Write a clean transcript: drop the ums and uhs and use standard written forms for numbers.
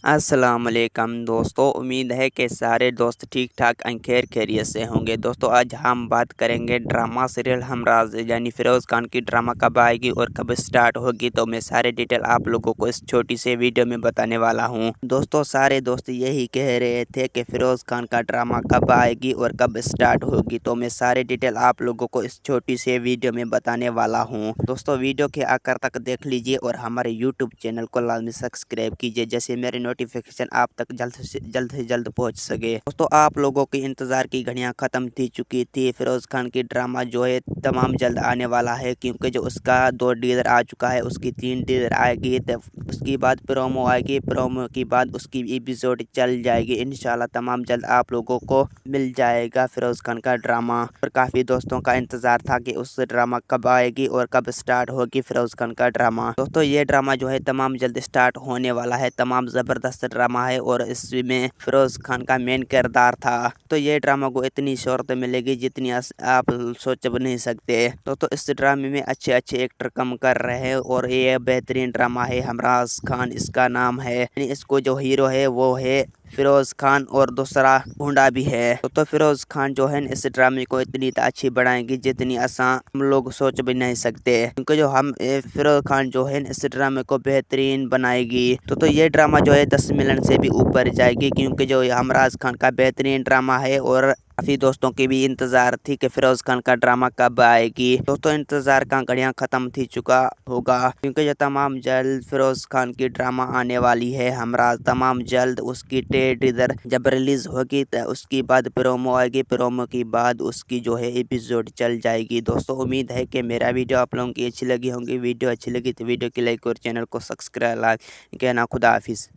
अस्सलाम वालेकुम दोस्तों, उम्मीद है कि सारे दोस्त ठीक ठाक खैर खैरियत से होंगे। दोस्तों आज हम बात करेंगे ड्रामा सीरियल हमराज यानी फिरोज़ खान की ड्रामा कब आएगी और कब स्टार्ट होगी। तो मैं सारे डिटेल आप लोगों को इस छोटी से वीडियो में बताने वाला हूं। दोस्तों सारे दोस्त यही कह रहे थे कि फिरोज़ खान का ड्रामा कब आएगी और कब स्टार्ट होगी, तो मैं सारे डिटेल आप लोगों को इस छोटी से वीडियो में बताने वाला हूँ। दोस्तों वीडियो के आखिर तक देख लीजिए और हमारे यूट्यूब चैनल को लाजमी सब्सक्राइब कीजिए, जैसे मेरे नोटिफिकेशन आप तक जल्द से जल्द पहुंच सके। दोस्तों आप लोगों की इंतज़ार की घड़ियां ख़त्म थी चुकी थी। फिरोज़ खान की ड्रामा जो है तमाम जल्द आने वाला है, क्योंकि जो उसका 2 टीज़र आ चुका है, उसकी 3 टीज़र आएगी, तब उसके बाद प्रोमो आएगी, प्रोमो के बाद उसकी एपिसोड चल जाएगी। इंशाल्लाह तमाम जल्द आप लोगों को मिल जाएगा फिरोज़ खान का ड्रामा। और काफ़ी दोस्तों का इंतज़ार था कि उस ड्रामा कब आएगी और कब स्टार्ट होगी फिरोज़ खान का ड्रामा। दोस्तों ये ड्रामा जो है तमाम जल्द स्टार्ट होने वाला है। तमाम ज़बरदस्त ड्रामा है और इसमें फिरोज़ खान का मेन किरदार था। तो ये ड्रामा को इतनी शोहरत मिलेगी जितनी आप सोच भी नहीं सकते। तो इस ड्रामे में अच्छे अच्छे एक्टर कम कर रहे हैं और ये बेहतरीन ड्रामा है। हमराज खान इसका नाम है, यानी इसको जो हीरो है वो है फिरोज़ खान और दूसरा हुंडा भी है। तो फिरोज़ खान जो है इस ड्रामे को इतनी अच्छी बनाएंगी जितनी आसान हम लोग सोच भी नहीं सकते, क्योंकि जो हम फिरोज़ खान जो है इस ड्रामे को बेहतरीन बनाएगी। तो ये ड्रामा जो है 10 मिलियन से भी ऊपर जाएगी, क्योंकि जो हमराज खान का बेहतरीन ड्रामा है और काफ़ी दोस्तों की भी इंतज़ार थी कि फिरोज़ खान का ड्रामा कब आएगी। दोस्तों इंतज़ार का घड़ियां ख़त्म थी चुका होगा, क्योंकि जो तमाम जल्द फिरोज़ खान की ड्रामा आने वाली है हमराज। तमाम जल्द उसकी टीज़र जब रिलीज़ होगी तो उसके बाद प्रोमो आएगी, प्रोमो के बाद उसकी जो है एपिसोड चल जाएगी। दोस्तों उम्मीद है कि मेरा वीडियो आप लोगों की अच्छी लगी होंगी। वीडियो अच्छी लगी तो वीडियो की लाइक और चैनल को सब्सक्राइब कहना। खुदा हाफिज़।